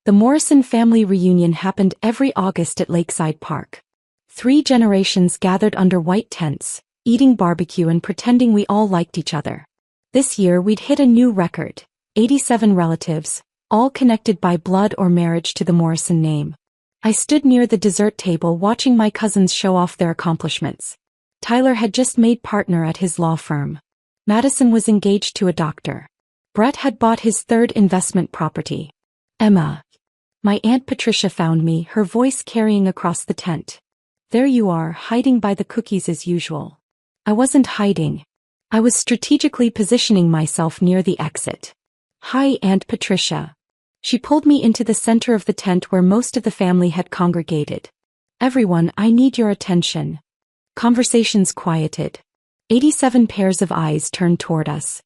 The Morrison family reunion happened every August at Lakeside Park. 3 generations gathered under white tents, eating barbecue and pretending we all liked each other. This year we'd hit a new record, 87 relatives, all connected by blood or marriage to the Morrison name. I stood near the dessert table watching my cousins show off their accomplishments. Tyler had just made partner at his law firm. Madison was engaged to a doctor. Brett had bought his 3rd investment property. Emma. My Aunt Patricia found me, her voice carrying across the tent. There you are, hiding by the cookies as usual. I wasn't hiding. I was strategically positioning myself near the exit. Hi, Aunt Patricia. She pulled me into the center of the tent where most of the family had congregated. Everyone, I need your attention. Conversations quieted. 87 pairs of eyes turned toward us.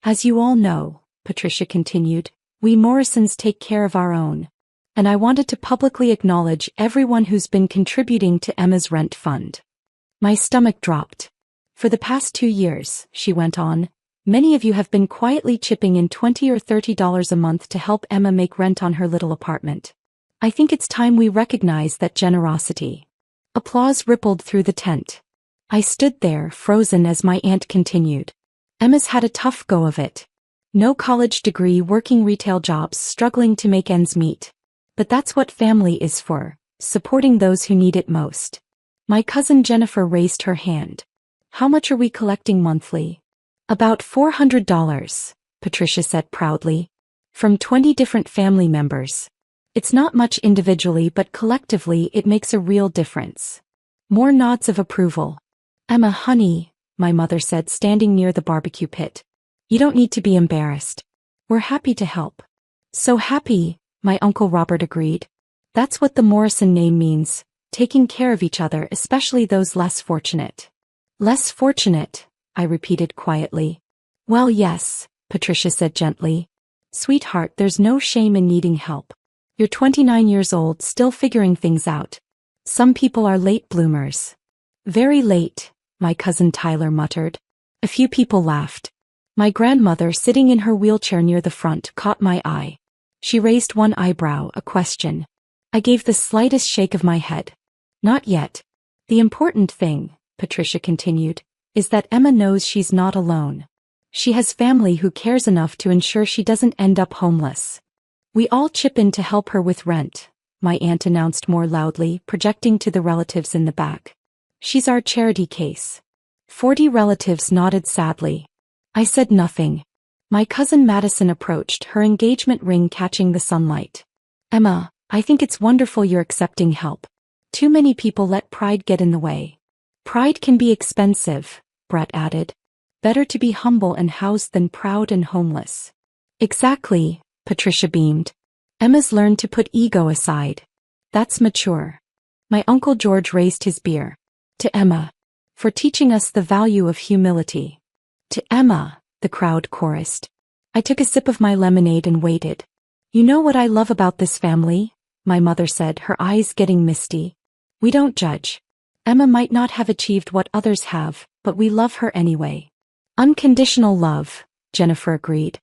As you all know, Patricia continued, we Morrisons take care of our own. And I wanted to publicly acknowledge everyone who's been contributing to Emma's rent fund. My stomach dropped. For the past 2 years, she went on, many of you have been quietly chipping in $20 or $30 a month to help Emma make rent on her little apartment. I think it's time we recognize that generosity. Applause rippled through the tent. I stood there, frozen as my aunt continued. Emma's had a tough go of it. No college degree, working retail jobs, struggling to make ends meet. But that's what family is for, supporting those who need it most. My cousin Jennifer raised her hand. How much are we collecting monthly? About $400, Patricia said proudly. From 20 different family members. It's not much individually, but collectively it makes a real difference. More nods of approval. Emma, honey, my mother said, standing near the barbecue pit. You don't need to be embarrassed. We're happy to help. So happy, my Uncle Robert agreed. That's what the Morrison name means, taking care of each other, especially those less fortunate. Less fortunate, I repeated quietly. Well, yes, Patricia said gently. Sweetheart, there's no shame in needing help. You're 29 years old, still figuring things out. Some people are late bloomers. Very late, my cousin Tyler muttered. A few people laughed. My grandmother, sitting in her wheelchair near the front, caught my eye. She raised one eyebrow, a question. I gave the slightest shake of my head. Not yet. The important thing, Patricia continued, is that Emma knows she's not alone. She has family who cares enough to ensure she doesn't end up homeless. We all chip in to help her with rent, my aunt announced more loudly, projecting to the relatives in the back. She's our charity case. 40 relatives nodded sadly. I said nothing. My cousin Madison approached, her engagement ring catching the sunlight. Emma, I think it's wonderful you're accepting help. Too many people let pride get in the way. Pride can be expensive, Brett added. Better to be humble and housed than proud and homeless. Exactly, Patricia beamed. Emma's learned to put ego aside. That's mature. My Uncle George raised his beer. To Emma. For teaching us the value of humility. To Emma, the crowd chorused. I took a sip of my lemonade and waited. You know what I love about this family? My mother said, her eyes getting misty. We don't judge. Emma might not have achieved what others have, but we love her anyway. Unconditional love, Jennifer agreed.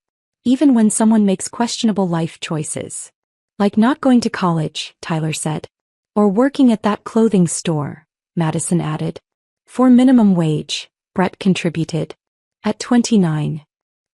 Even when someone makes questionable life choices. Like not going to college, Tyler said. Or working at that clothing store, Madison added. For minimum wage, Brett contributed. At 29.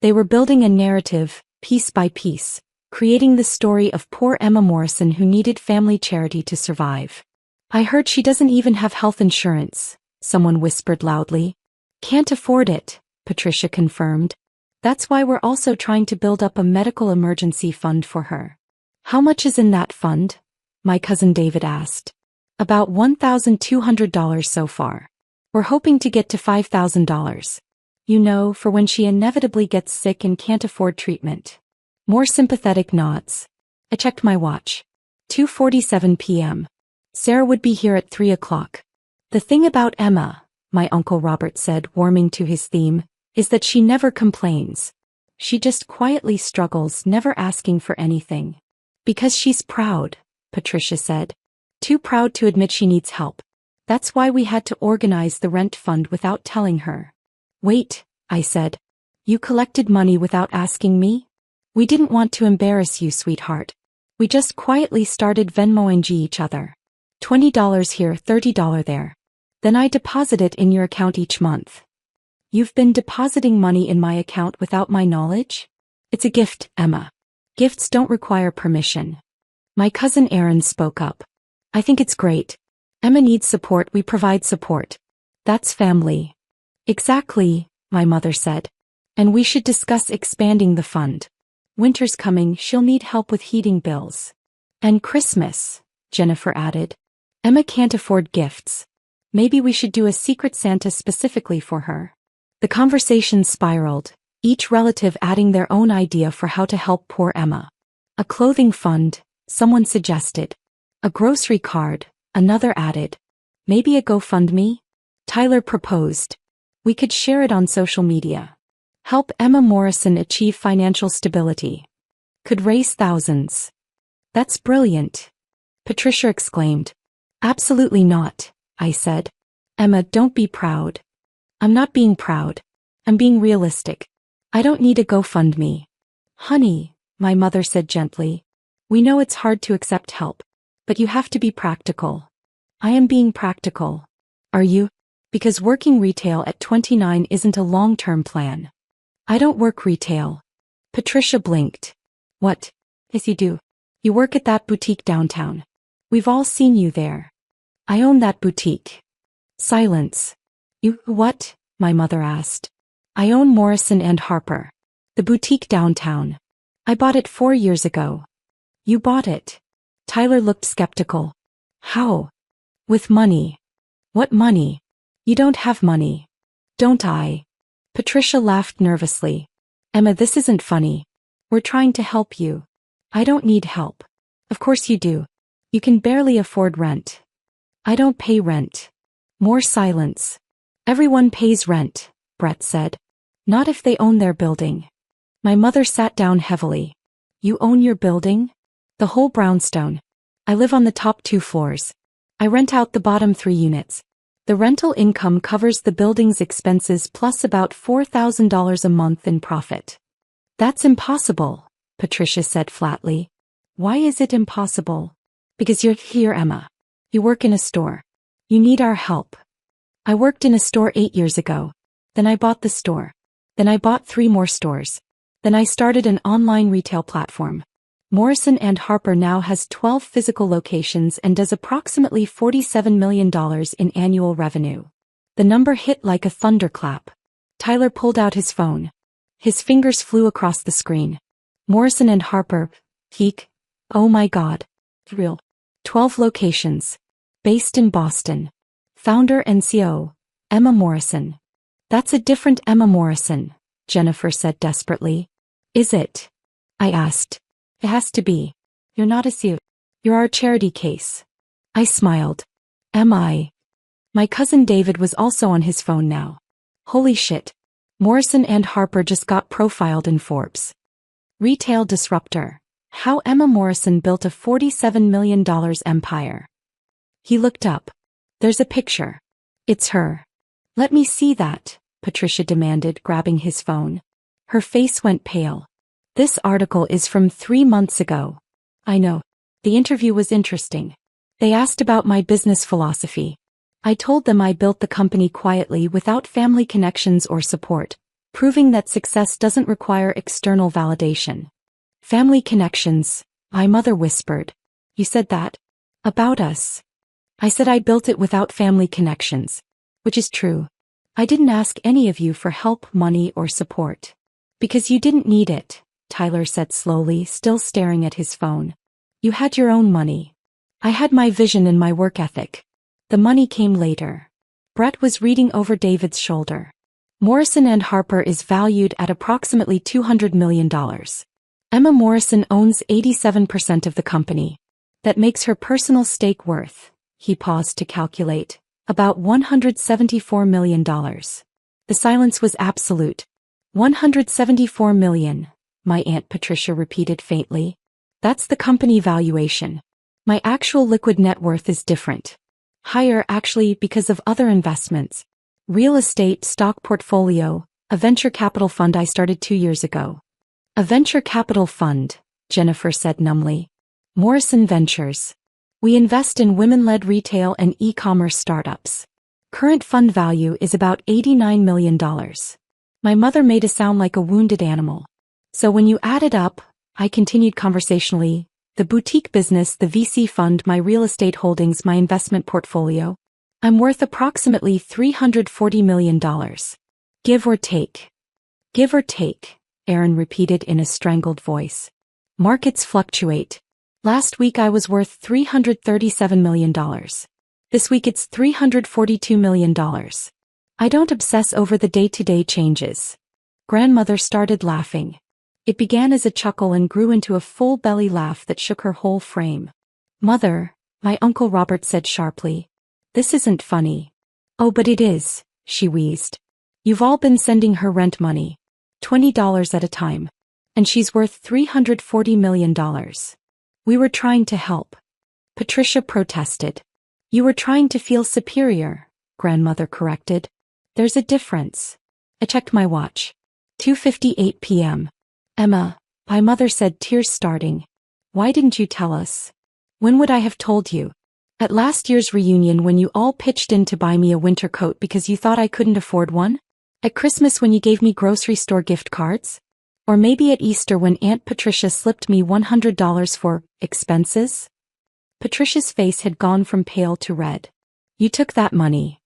They were building a narrative, piece by piece, creating the story of poor Emma Morrison who needed family charity to survive. I heard she doesn't even have health insurance, someone whispered loudly. Can't afford it, Patricia confirmed. That's why we're also trying to build up a medical emergency fund for her. How much is in that fund? My cousin David asked. About $1,200 so far. We're hoping to get to $5,000. You know, for when she inevitably gets sick and can't afford treatment. More sympathetic nods. I checked my watch. 2:47 p.m. Sarah would be here at 3 o'clock. The thing about Emma, my Uncle Robert said, warming to his theme, is that she never complains. She just quietly struggles, never asking for anything. Because she's proud, Patricia said. Too proud to admit she needs help. That's why we had to organize the rent fund without telling her. Wait, I said. You collected money without asking me? We didn't want to embarrass you, sweetheart. We just quietly started Venmoing each other. $20 here, $30 there. Then I deposit it in your account each month. You've been depositing money in my account without my knowledge? It's a gift, Emma. Gifts don't require permission. My cousin Aaron spoke up. I think it's great. Emma needs support, we provide support. That's family. Exactly, my mother said. And we should discuss expanding the fund. Winter's coming, she'll need help with heating bills. And Christmas, Jennifer added. Emma can't afford gifts. Maybe we should do a Secret Santa specifically for her. The conversation spiraled, each relative adding their own idea for how to help poor Emma. A clothing fund, someone suggested. A grocery card, another added. Maybe a GoFundMe? Tyler proposed. We could share it on social media. Help Emma Morrison achieve financial stability. Could raise thousands. That's brilliant. Patricia exclaimed. Absolutely not, I said. Emma, don't be proud. I'm not being proud. I'm being realistic. I don't need a GoFundMe. Honey, my mother said gently. We know it's hard to accept help. But you have to be practical. I am being practical. Are you? Because working retail at 29 isn't a long-term plan. I don't work retail. Patricia blinked. What? Yes, you do. You work at that boutique downtown. We've all seen you there. I own that boutique. Silence. You, what? My mother asked. I own Morrison and Harper. The boutique downtown. I bought it 4 years ago. You bought it? Tyler looked skeptical. How? With money. What money? You don't have money. Don't I? Patricia laughed nervously. Emma, this isn't funny. We're trying to help you. I don't need help. Of course you do. You can barely afford rent. I don't pay rent. More silence. Everyone pays rent, Brett said. Not if they own their building. My mother sat down heavily. You own your building? The whole brownstone. I live on the top 2 floors. I rent out the bottom 3 units. The rental income covers the building's expenses plus about $4,000 a month in profit. That's impossible, Patricia said flatly. Why is it impossible? Because you're here, Emma. You work in a store. You need our help. I worked in a store 8 years ago. Then I bought the store. Then I bought 3 more stores. Then I started an online retail platform. Morrison and Harper now has 12 physical locations and does approximately $47 million in annual revenue. The number hit like a thunderclap. Tyler pulled out his phone. His fingers flew across the screen. Morrison and Harper, peak. Oh my God. Real. 12 locations. Based in Boston. Founder and CEO, Emma Morrison. That's a different Emma Morrison, Jennifer said desperately. Is it? I asked. It has to be. You're not a CEO. You're our charity case. I smiled. Am I? My cousin David was also on his phone now. Holy shit. Morrison and Harper just got profiled in Forbes. Retail disruptor. How Emma Morrison built a $47 million empire. He looked up. There's a picture. It's her. Let me see that, Patricia demanded, grabbing his phone. Her face went pale. This article is from 3 months ago. I know. The interview was interesting. They asked about my business philosophy. I told them I built the company quietly without family connections or support, proving that success doesn't require external validation. Family connections, my mother whispered. You said that? About us. I said I built it without family connections. Which is true. I didn't ask any of you for help, money, or support. Because you didn't need it, Tyler said slowly, still staring at his phone. You had your own money. I had my vision and my work ethic. The money came later. Brett was reading over David's shoulder. Morrison and Harper is valued at approximately $200 million. Emma Morrison owns 87% of the company. That makes her personal stake worth, he paused to calculate, about $174 million. The silence was absolute. $174 million, my Aunt Patricia repeated faintly. That's the company valuation. My actual liquid net worth is different. Higher actually because of other investments. Real estate, stock portfolio, a venture capital fund I started 2 years ago. A venture capital fund, Jennifer said numbly. Morrison Ventures. We invest in women-led retail and e-commerce startups. Current fund value is about $89 million. My mother made us sound like a wounded animal. So when you add it up, I continued conversationally, the boutique business, the VC fund, my real estate holdings, my investment portfolio, I'm worth approximately $340 million. Give or take. Give or take, Aaron repeated in a strangled voice. Markets fluctuate. Last week I was worth $337 million. This week it's $342 million. I don't obsess over the day-to-day changes. Grandmother started laughing. It began as a chuckle and grew into a full belly laugh that shook her whole frame. Mother, my Uncle Robert said sharply. This isn't funny. Oh, but it is, she wheezed. You've all been sending her rent money. $20 at a time. And she's worth $340 million. We were trying to help. Patricia protested. You were trying to feel superior, Grandmother corrected. There's a difference. I checked my watch. 2:58 p.m. Emma, my mother said, tears starting. Why didn't you tell us? When would I have told you? At last year's reunion when you all pitched in to buy me a winter coat because you thought I couldn't afford one? At Christmas when you gave me grocery store gift cards? Or maybe at Easter when Aunt Patricia slipped me $100 for expenses? Patricia's face had gone from pale to red. You took that money.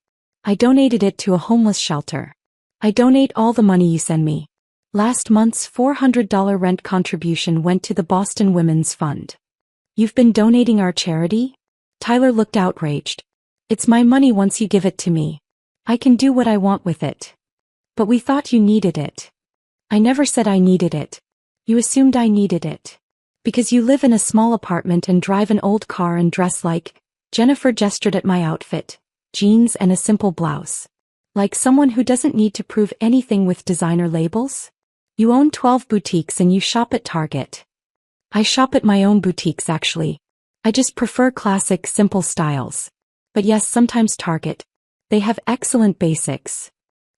I donated it to a homeless shelter. I donate all the money you send me. Last month's $400 rent contribution went to the Boston Women's Fund. You've been donating our charity? Tyler looked outraged. It's my money once you give it to me. I can do what I want with it. But we thought you needed it. I never said I needed it. You assumed I needed it. Because you live in a small apartment and drive an old car and dress like, Jennifer gestured at my outfit, jeans and a simple blouse. Like someone who doesn't need to prove anything with designer labels? You own 12 boutiques and you shop at Target. I shop at my own boutiques actually. I just prefer classic, simple styles. But yes, sometimes Target. They have excellent basics.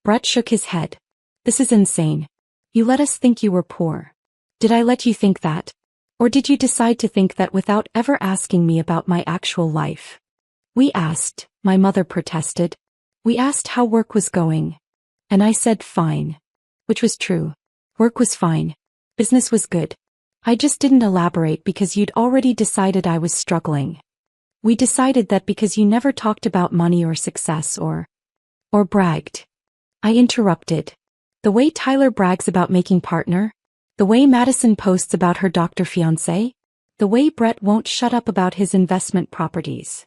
Brett shook his head. This is insane. You let us think you were poor. Did I let you think that? Or did you decide to think that without ever asking me about my actual life? We asked, my mother protested. We asked how work was going. And I said fine. Which was true. Work was fine. Business was good. I just didn't elaborate because you'd already decided I was struggling. We decided that because you never talked about money or success or bragged. I interrupted. The way Tyler brags about making partner? The way Madison posts about her doctor fiancé? The way Brett won't shut up about his investment properties?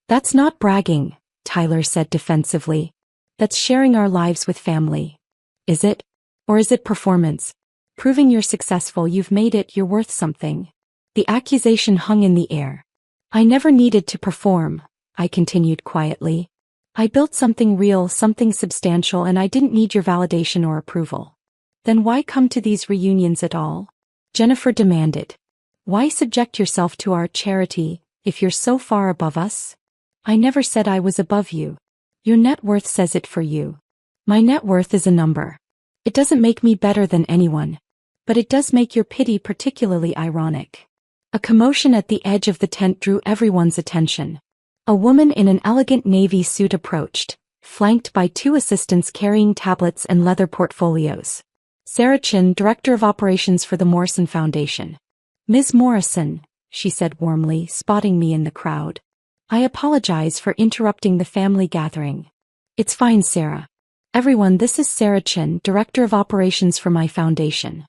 That's not bragging, Tyler said defensively. That's sharing our lives with family. Is it? Or is it performance? Proving you're successful, you've made it, you're worth something. The accusation hung in the air. I never needed to perform, I continued quietly. I built something real, something substantial, and I didn't need your validation or approval. Then why come to these reunions at all? Jennifer demanded. Why subject yourself to our charity, if you're so far above us? I never said I was above you. Your net worth says it for you. My net worth is a number. It doesn't make me better than anyone. But it does make your pity particularly ironic. A commotion at the edge of the tent drew everyone's attention. A woman in an elegant navy suit approached, flanked by two assistants carrying tablets and leather portfolios. Sarah Chin, Director of Operations for the Morrison Foundation. Ms. Morrison, she said warmly, spotting me in the crowd. I apologize for interrupting the family gathering. It's fine, Sarah. Everyone, this is Sarah Chin, Director of Operations for my foundation.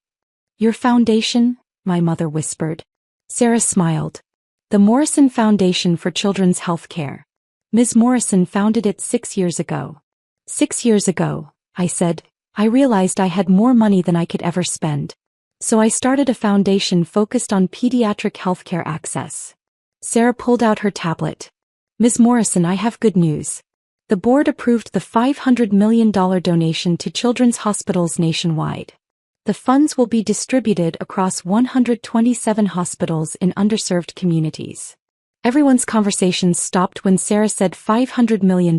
Your foundation? My mother whispered. Sarah smiled. The Morrison Foundation for Children's Health Care. Ms. Morrison founded it 6 years ago. 6 years ago, I said, I realized I had more money than I could ever spend. So I started a foundation focused on pediatric healthcare access. Sarah pulled out her tablet. Ms. Morrison, I have good news. The board approved the $500 million donation to children's hospitals nationwide. The funds will be distributed across 127 hospitals in underserved communities. Everyone's conversations stopped when Sarah said $500 million.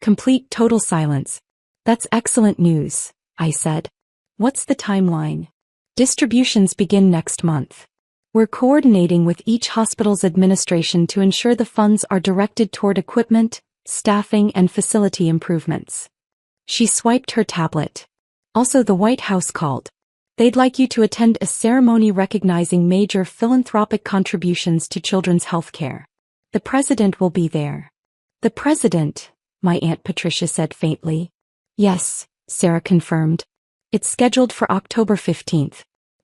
Complete total silence. That's excellent news, I said. What's the timeline? Distributions begin next month. We're coordinating with each hospital's administration to ensure the funds are directed toward equipment, staffing, and facility improvements. She swiped her tablet. Also, the White House called. They'd like you to attend a ceremony recognizing major philanthropic contributions to children's health care. The president will be there. The president, my Aunt Patricia said faintly. Yes, Sarah confirmed. It's scheduled for October 15th.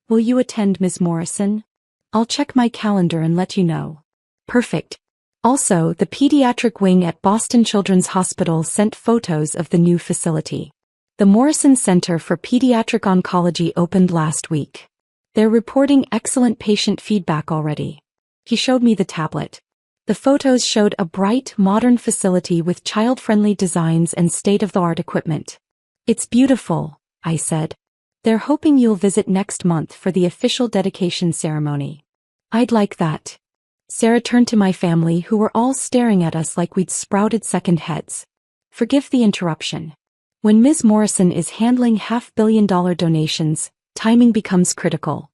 Will you attend, Ms. Morrison? I'll check my calendar and let you know. Perfect. Also, the pediatric wing at Boston Children's Hospital sent photos of the new facility. The Morrison Center for Pediatric Oncology opened last week. They're reporting excellent patient feedback already. He showed me the tablet. The photos showed a bright, modern facility with child-friendly designs and state-of-the-art equipment. It's beautiful, I said. They're hoping you'll visit next month for the official dedication ceremony. I'd like that. Sarah turned to my family, who were all staring at us like we'd sprouted second heads. Forgive the interruption. When Ms. Morrison is handling $500 million donations, timing becomes critical.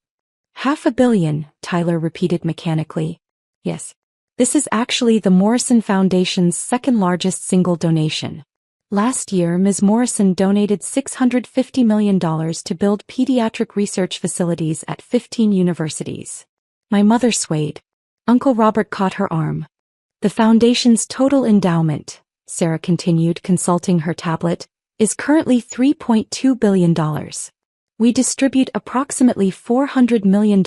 $500 million, Tyler repeated mechanically. Yes. This is actually the Morrison Foundation's second-largest single donation. Last year, Ms. Morrison donated $650 million to build pediatric research facilities at 15 universities. My mother swayed. Uncle Robert caught her arm. The foundation's total endowment, Sarah continued, consulting her tablet, is currently $3.2 billion. We distribute approximately $400 million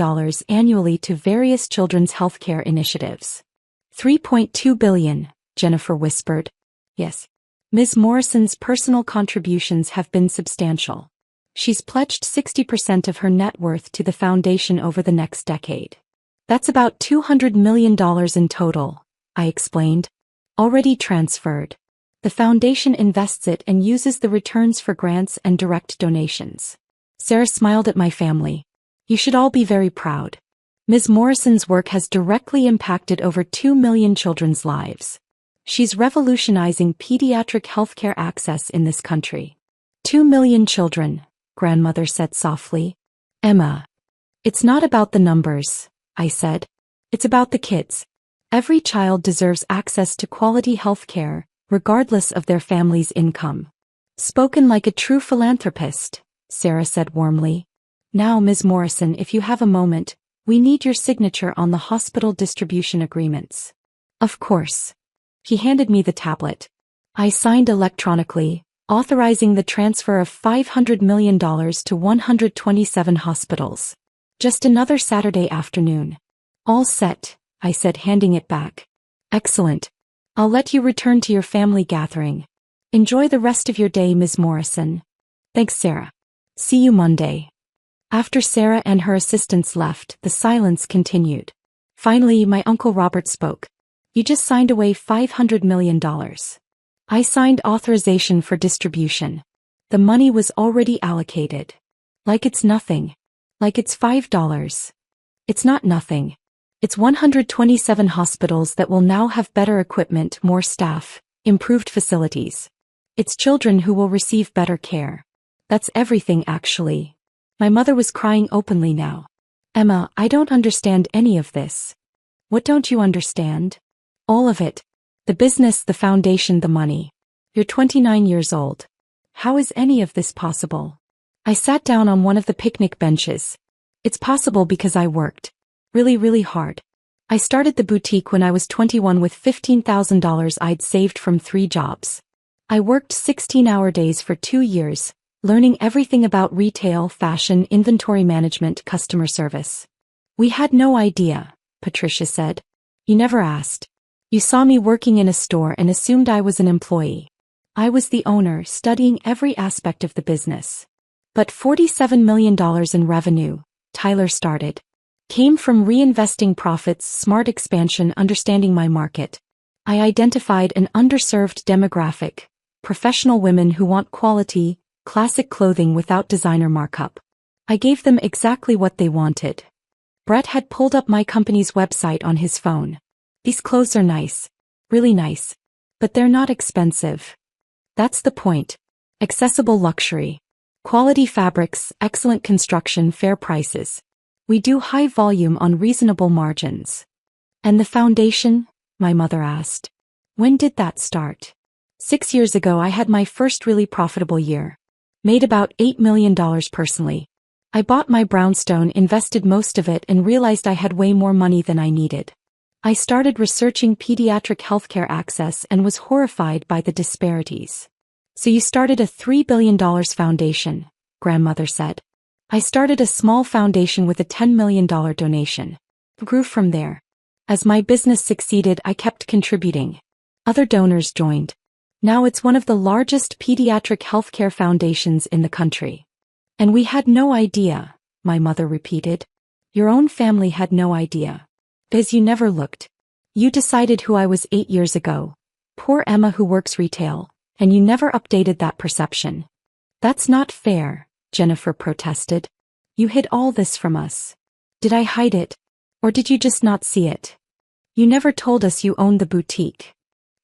annually to various children's healthcare initiatives. $3.2 billion, Jennifer whispered. Yes. Ms. Morrison's personal contributions have been substantial. She's pledged 60% of her net worth to the foundation over the next decade. That's about $200 million in total, I explained. Already transferred. The foundation invests it and uses the returns for grants and direct donations. Sarah smiled at my family. You should all be very proud. Ms. Morrison's work has directly impacted over 2 million children's lives. She's revolutionizing pediatric healthcare access in this country. 2 million children, grandmother said softly. Emma. It's not about the numbers, I said. It's about the kids. Every child deserves access to quality healthcare, regardless of their family's income. Spoken like a true philanthropist, Sarah said warmly. Now, Ms. Morrison, if you have a moment, we need your signature on the hospital distribution agreements. Of course. He handed me the tablet. I signed electronically, authorizing the transfer of $500 million to 127 hospitals. Just another Saturday afternoon. All set, I said, handing it back. Excellent. I'll let you return to your family gathering. Enjoy the rest of your day, Ms. Morrison. Thanks, Sarah. See you Monday. After Sarah and her assistants left, the silence continued. Finally, my Uncle Robert spoke. You just signed away $500 million. I signed authorization for distribution. The money was already allocated. Like it's nothing. Like it's $5. It's not nothing. It's 127 hospitals that will now have better equipment, more staff, improved facilities. It's children who will receive better care. That's everything, actually. My mother was crying openly now. Emma, I don't understand any of this. What don't you understand? All of it. The business, the foundation, the money. You're 29 years old. How is any of this possible? I sat down on one of the picnic benches. It's possible because I worked. Really hard. I started the boutique when I was 21 with $15,000 I'd saved from 3 jobs. I worked 16-hour days for 2 years, learning everything about retail, fashion, inventory management, customer service. We had no idea, Patricia said. You never asked. You saw me working in a store and assumed I was an employee. I was the owner, studying every aspect of the business. But $47 million in revenue, Tyler started, came from reinvesting profits, smart expansion, understanding my market. I identified an underserved demographic, professional women who want quality, classic clothing without designer markup. I gave them exactly what they wanted. Brett had pulled up my company's website on his phone. These clothes are nice. Really nice. But they're not expensive. That's the point. Accessible luxury. Quality fabrics, excellent construction, fair prices. We do high volume on reasonable margins. And the foundation? My mother asked. When did that start? 6 years ago I had my first really profitable year. Made about $8 million personally. I bought my brownstone, invested most of it, and realized I had way more money than I needed. I started researching pediatric healthcare access and was horrified by the disparities. So you started a $3 billion foundation, grandmother said. I started a small foundation with a $10 million donation. Grew from there. As my business succeeded, I kept contributing. Other donors joined. Now it's one of the largest pediatric healthcare foundations in the country. And we had no idea, my mother repeated. Your own family had no idea. Because you never looked. You decided who I was 8 years ago. Poor Emma who works retail, and you never updated that perception. That's not fair, Jennifer protested. You hid all this from us. Did I hide it? Or did you just not see it? You never told us you owned the boutique.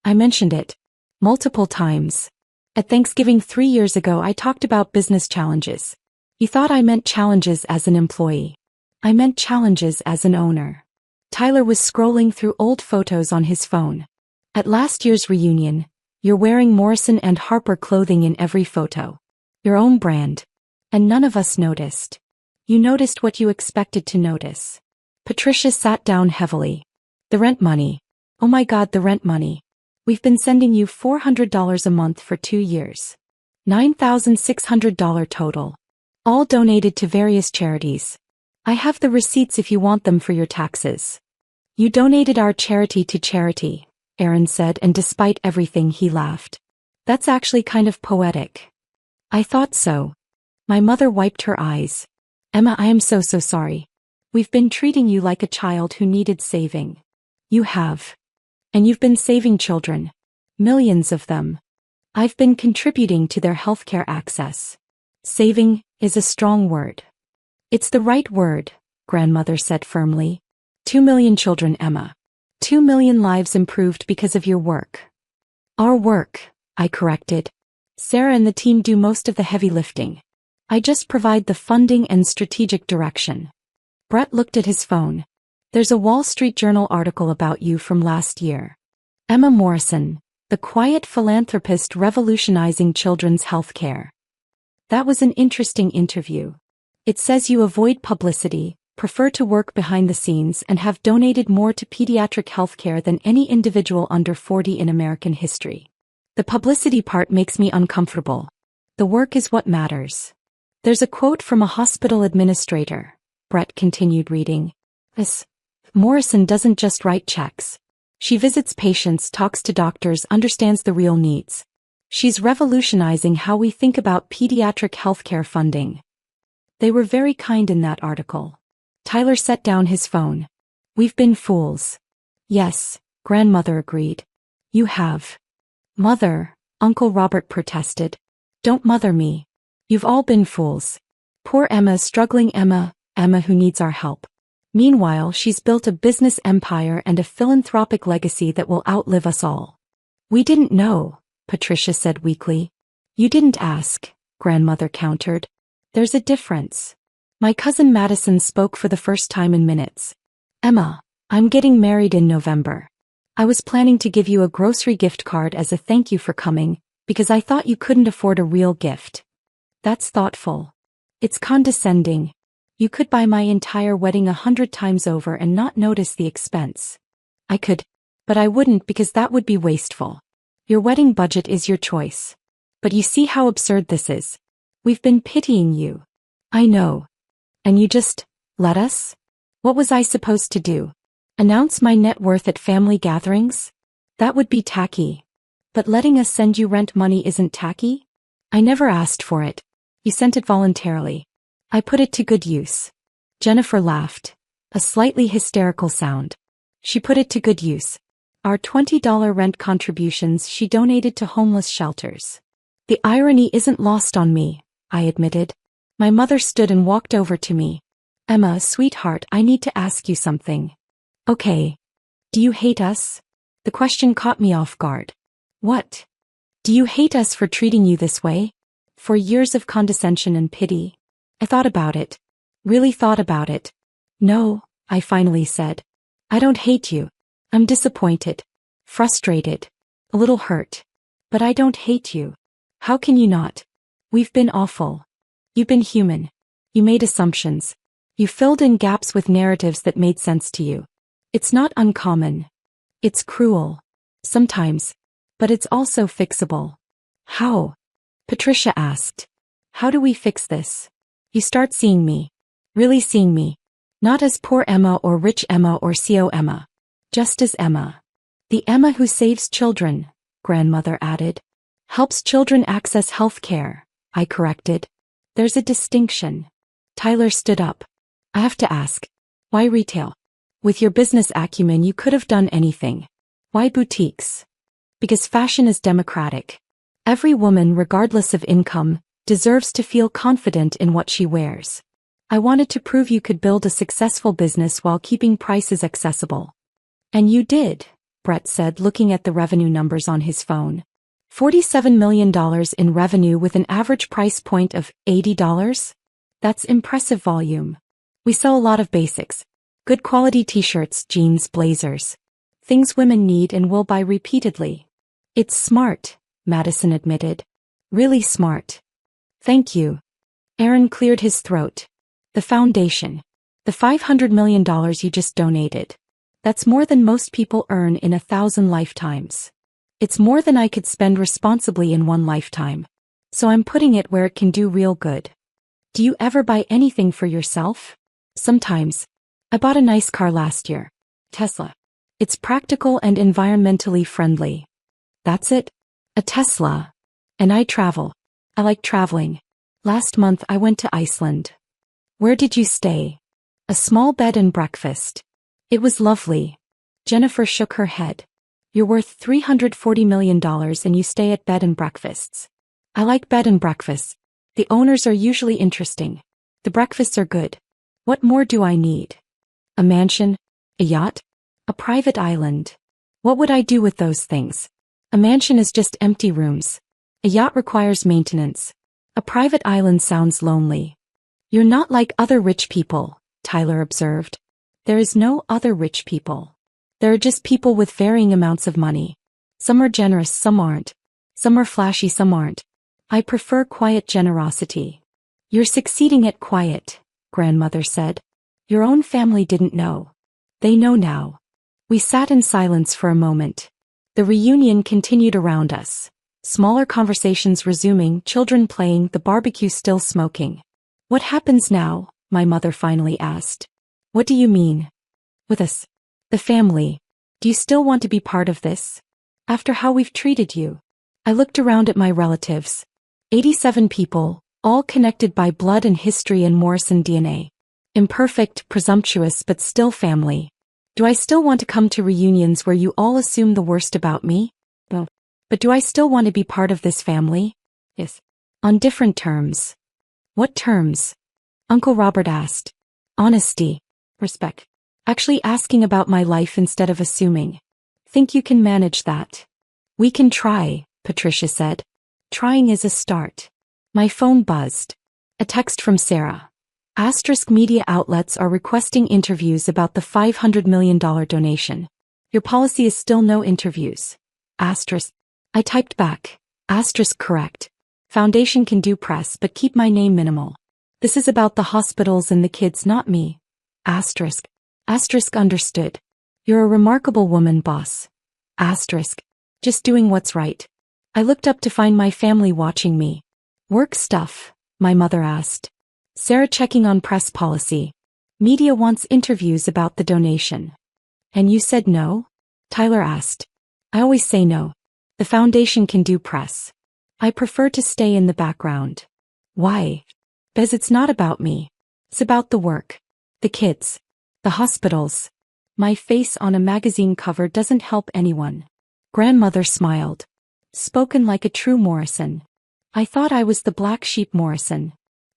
I mentioned it. Multiple times. At Thanksgiving 3 years ago I talked about business challenges. You thought I meant challenges as an employee. I meant challenges as an owner. Tyler was scrolling through old photos on his phone. At last year's reunion, you're wearing Morrison and Harper clothing in every photo. Your own brand. And none of us noticed. You noticed what you expected to notice. Patricia sat down heavily. The rent money. Oh my God, the rent money. We've been sending you $400 a month for 2 years. $9,600 total. All donated to various charities. I have the receipts if you want them for your taxes. You donated our charity to charity, Aaron said, and despite everything he laughed. That's actually kind of poetic. I thought so. My mother wiped her eyes. Emma, I am so sorry. We've been treating you like a child who needed saving. You have. And you've been saving children. Millions of them. I've been contributing to their healthcare access. Saving is a strong word. It's the right word, grandmother said firmly. 2 million children, Emma. 2 million lives improved because of your work. Our work, I corrected. Sarah and the team do most of the heavy lifting. I just provide the funding and strategic direction. Brett looked at his phone. There's a Wall Street Journal article about you from last year. Emma Morrison, the quiet philanthropist revolutionizing children's health care. That was an interesting interview. It says you avoid publicity, prefer to work behind the scenes, and have donated more to pediatric healthcare than any individual under 40 in American history. The publicity part makes me uncomfortable. The work is what matters. There's a quote from a hospital administrator. Brett continued reading. Miss Morrison doesn't just write checks. She visits patients, talks to doctors, understands the real needs. She's revolutionizing how we think about pediatric healthcare funding. They were very kind in that article. Tyler set down his phone. We've been fools. Yes, grandmother agreed. You have. Mother, Uncle Robert protested. Don't mother me. You've all been fools. Poor Emma, struggling Emma who needs our help. Meanwhile, she's built a business empire and a philanthropic legacy that will outlive us all. We didn't know, Patricia said weakly. You didn't ask, grandmother countered. There's a difference. My cousin Madison spoke for the first time in minutes. Emma, I'm getting married in November. I was planning to give you a grocery gift card as a thank you for coming, because I thought you couldn't afford a real gift. That's thoughtful. It's condescending. You could buy my entire wedding 100 times over and not notice the expense. I could, but I wouldn't because that would be wasteful. Your wedding budget is your choice. But you see how absurd this is. We've been pitying you. I know. And you just let us? What was I supposed to do? Announce my net worth at family gatherings? That would be tacky. But letting us send you rent money isn't tacky? I never asked for it. You sent it voluntarily. I put it to good use. Jennifer laughed. A slightly hysterical sound. She put it to good use. Our $20 rent contributions she donated to homeless shelters. The irony isn't lost on me, I admitted. My mother stood and walked over to me. Emma, sweetheart, I need to ask you something. Okay. Do you hate us? The question caught me off guard. What? Do you hate us for treating you this way? For years of condescension and pity? I thought about it. Really thought about it. No, I finally said. I don't hate you. I'm disappointed. Frustrated. A little hurt. But I don't hate you. How can you not? We've been awful. You've been human. You made assumptions. You filled in gaps with narratives that made sense to you. It's not uncommon. It's cruel. Sometimes. But it's also fixable. How? Patricia asked. How do we fix this? You start seeing me. Really seeing me. Not as poor Emma or rich Emma or CO Emma. Just as Emma. The Emma who saves children, grandmother added. Helps children access health care, I corrected. There's a distinction. Tyler stood up. I have to ask. Why retail? With your business acumen you could have done anything. Why boutiques? Because fashion is democratic. Every woman, regardless of income, deserves to feel confident in what she wears. I wanted to prove you could build a successful business while keeping prices accessible. And you did, Brett said, looking at the revenue numbers on his phone. $47 million in revenue with an average price point of $80? That's impressive volume. We sell a lot of basics. Good quality t-shirts, jeans, blazers. Things women need and will buy repeatedly. It's smart, Madison admitted. Really smart. Thank you. Aaron cleared his throat. The foundation. The $500 million you just donated. That's more than most people earn in 1,000 lifetimes. It's more than I could spend responsibly in one lifetime. So I'm putting it where it can do real good. Do you ever buy anything for yourself? Sometimes. I bought a nice car last year. Tesla. It's practical and environmentally friendly. That's it? A Tesla. And I travel. I like traveling. Last month I went to Iceland. Where did you stay? A small bed and breakfast. It was lovely. Jennifer shook her head. You're worth $340 million and you stay at bed and breakfasts. I like bed and breakfasts. The owners are usually interesting. The breakfasts are good. What more do I need? A mansion? A yacht? A private island? What would I do with those things? A mansion is just empty rooms. A yacht requires maintenance. A private island sounds lonely. You're not like other rich people, Tyler observed. There is no other rich people. There are just people with varying amounts of money. Some are generous, some aren't. Some are flashy, some aren't. I prefer quiet generosity. You're succeeding at quiet, grandmother said. Your own family didn't know. They know now. We sat in silence for a moment. The reunion continued around us. Smaller conversations resuming, children playing, the barbecue still smoking. What happens now? My mother finally asked. What do you mean? With us. The family. Do you still want to be part of this? After how we've treated you? I looked around at my relatives. 87 people, all connected by blood and history and Morrison DNA. Imperfect, presumptuous, but still family. Do I still want to come to reunions where you all assume the worst about me? No. But do I still want to be part of this family? Yes. On different terms. What terms? Uncle Robert asked. Honesty. Respect. Actually asking about my life instead of assuming. Think you can manage that? We can try, Patricia said. Trying is a start. My phone buzzed. A text from Sarah. Asterisk media outlets are requesting interviews about the $500 million donation. Your policy is still no interviews. Asterisk. I typed back. Asterisk correct. Foundation can do press but keep my name minimal. This is about the hospitals and the kids, not me. Asterisk. Asterisk understood. You're a remarkable woman, boss. Asterisk. Just doing what's right. I looked up to find my family watching me. Work stuff? My mother asked. Sarah checking on press policy. Media wants interviews about the donation. And you said no? Tyler asked. I always say no. The foundation can do press. I prefer to stay in the background. Why? Because it's not about me. It's about the work. The kids. The hospitals. My face on a magazine cover doesn't help anyone. Grandmother smiled. Spoken like a true Morrison. I thought I was the black sheep Morrison.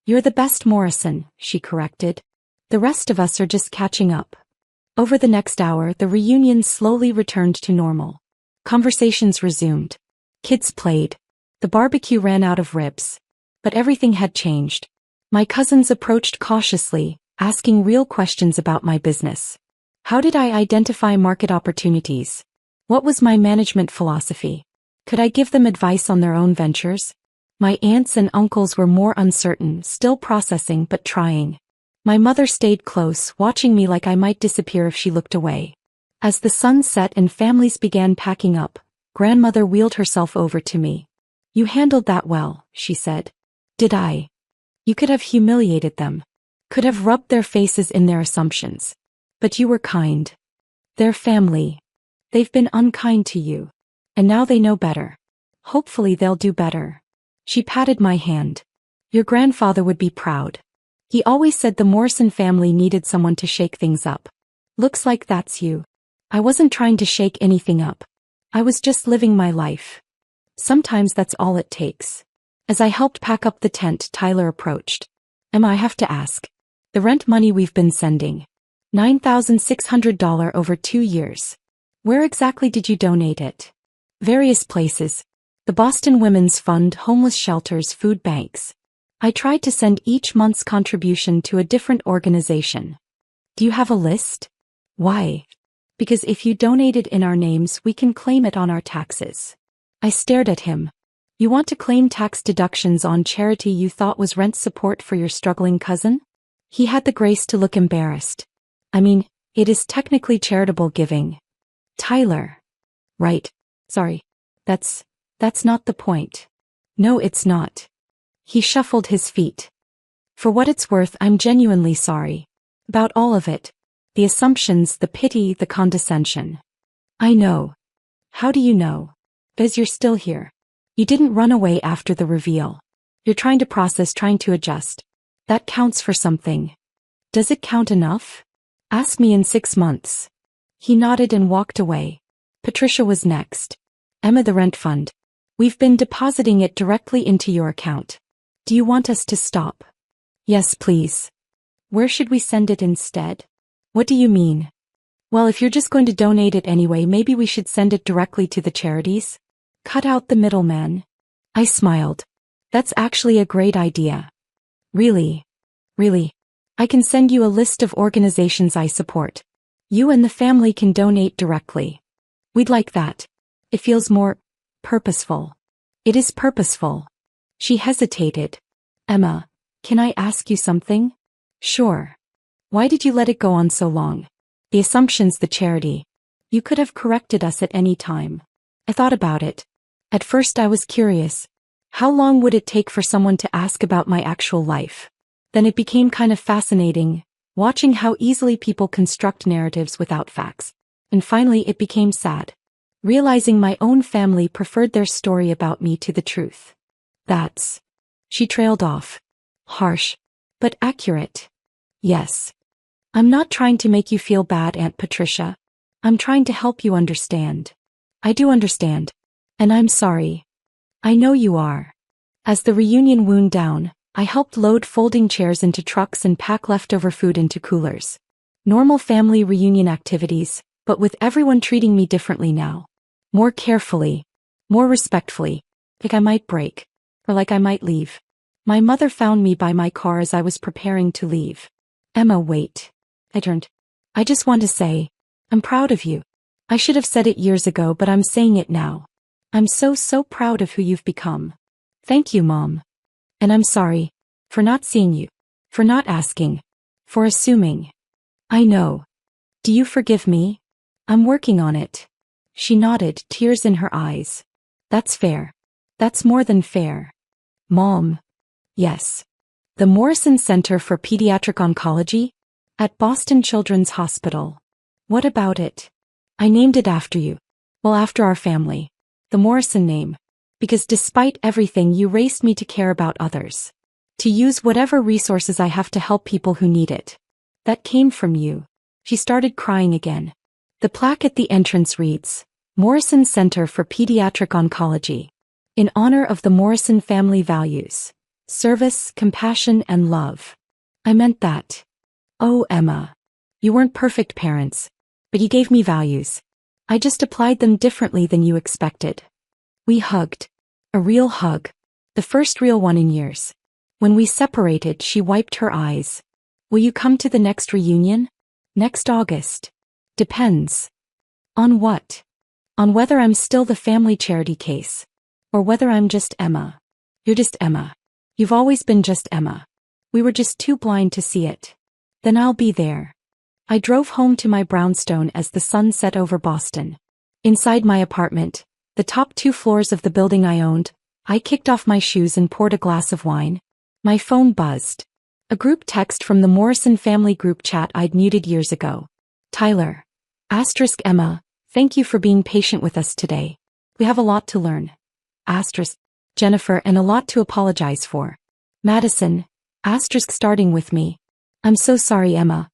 You're the best Morrison, she corrected. The rest of us are just catching up. Over the next hour, the reunion slowly returned to normal. Conversations resumed. Kids played. The barbecue ran out of ribs. But everything had changed. My cousins approached cautiously, asking real questions about my business. How did I identify market opportunities? What was my management philosophy? Could I give them advice on their own ventures? My aunts and uncles were more uncertain, still processing but trying. My mother stayed close, watching me like I might disappear if she looked away. As the sun set and families began packing up, grandmother wheeled herself over to me. "You handled that well," she said. "Did I? You could have humiliated them. Could have rubbed their faces in their assumptions. But you were kind. They're family. They've been unkind to you. And now they know better. Hopefully they'll do better." She patted my hand. "Your grandfather would be proud. He always said the Morrison family needed someone to shake things up. Looks like that's you." I wasn't trying to shake anything up. I was just living my life. Sometimes that's all it takes. As I helped pack up the tent, Tyler approached. "Emma, I have to ask. The rent money we've been sending. $9,600 over 2 years. Where exactly did you donate it?" "Various places. The Boston Women's Fund, homeless shelters, food banks. I tried to send each month's contribution to a different organization." "Do you have a list?" "Why?" "Because if you donated in our names, we can claim it on our taxes." I stared at him. "You want to claim tax deductions on charity you thought was rent support for your struggling cousin?" He had the grace to look embarrassed. "I mean, it is technically charitable giving." "Tyler." "Right. Sorry. That's not the point." "No, it's not." He shuffled his feet. "For what it's worth, I'm genuinely sorry. About all of it. The assumptions, the pity, the condescension." "I know." "How do you know?" "Because you're still here. You didn't run away after the reveal. You're trying to process, trying to adjust. That counts for something." "Does it count enough?" "Ask me in 6 months." He nodded and walked away. Patricia was next. "Emma, the rent fund. We've been depositing it directly into your account. Do you want us to stop?" "Yes, please." "Where should we send it instead?" "What do you mean?" "Well, if you're just going to donate it anyway, maybe we should send it directly to the charities. Cut out the middleman." I smiled. "That's actually a great idea." "Really?" "Really. I can send you a list of organizations I support. You and the family can donate directly." "We'd like that. It feels more purposeful." "It is purposeful." She hesitated. "Emma, can I ask you something?" "Sure." "Why did you let it go on so long? The assumptions, the charity. You could have corrected us at any time." I thought about it. At first I was curious. How long would it take for someone to ask about my actual life? Then it became kind of fascinating, watching how easily people construct narratives without facts. And finally it became sad, realizing my own family preferred their story about me to the truth. "That's..." She trailed off. "Harsh, but accurate." "Yes. I'm not trying to make you feel bad, Aunt Patricia. I'm trying to help you understand." "I do understand. And I'm sorry." "I know you are." As the reunion wound down, I helped load folding chairs into trucks and pack leftover food into coolers. Normal family reunion activities, but with everyone treating me differently now. More carefully. More respectfully. Like I might break. Or like I might leave. My mother found me by my car as I was preparing to leave. "Emma, wait." I turned. "I just want to say, I'm proud of you. I should have said it years ago, but I'm saying it now. I'm so proud of who you've become." "Thank you, Mom. And I'm sorry. For not seeing you. For not asking. For assuming." "I know. Do you forgive me?" "I'm working on it." She nodded, tears in her eyes. "That's fair. That's more than fair." "Mom." "Yes." "The Morrison Center for Pediatric Oncology? At Boston Children's Hospital. What about it?" "I named it after you. Well, after our family. The Morrison name. Because despite everything, you raised me to care about others. To use whatever resources I have to help people who need it. That came from you." She started crying again. The plaque at the entrance reads, "Morrison Center for Pediatric Oncology. In honor of the Morrison family values. Service, compassion, and love." I meant that. "Oh, Emma. You weren't perfect parents. But you gave me values. I just applied them differently than you expected." We hugged. A real hug. The first real one in years. When we separated, she wiped her eyes. Will you come to the next reunion? Next August. Depends. On what? On whether I'm still the family charity case. Or whether I'm just Emma. You're just Emma. You've always been just Emma. We were just too blind to see it. Then I'll be there. I drove home to my brownstone as the sun set over Boston. Inside my apartment, the top 2 floors of the building I owned, I kicked off my shoes and poured a glass of wine. My phone buzzed. A group text from the Morrison family group chat I'd muted years ago. Tyler. Emma, thank you for being patient with us today. We have a lot to learn. Jennifer, and a lot to apologize for. Madison. Starting with me. I'm so sorry, Emma.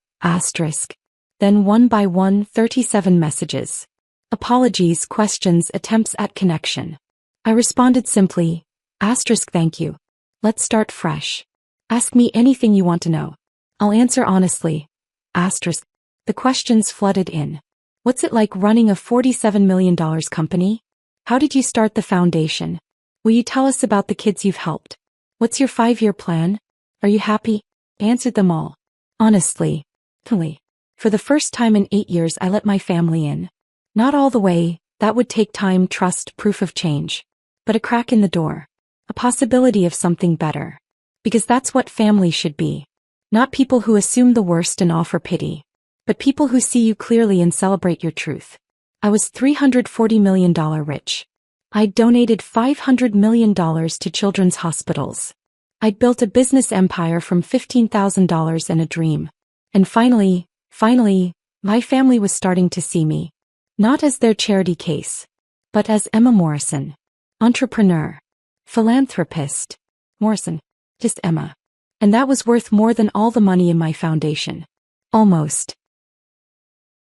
Then one by one 37 messages. Apologies, questions, attempts at connection. I responded simply. Thank you. Let's start fresh. Ask me anything you want to know. I'll answer honestly. The questions flooded in. What's it like running a $47 million company? How did you start the foundation? Will you tell us about the kids you've helped? What's your 5-year plan? Are you happy? I answered them all. Honestly. For the first time in 8 years I let my family in. Not all the way, that would take time, trust, proof of change. But a crack in the door. A possibility of something better. Because that's what family should be. Not people who assume the worst and offer pity. But people who see you clearly and celebrate your truth. I was $340 million rich. I'd donated $500 million to children's hospitals. I'd built a business empire from $15,000 and a dream. And finally, my family was starting to see me. Not as their charity case. But as Emma Morrison. Entrepreneur. Philanthropist. Morrison. Just Emma. And that was worth more than all the money in my foundation. Almost.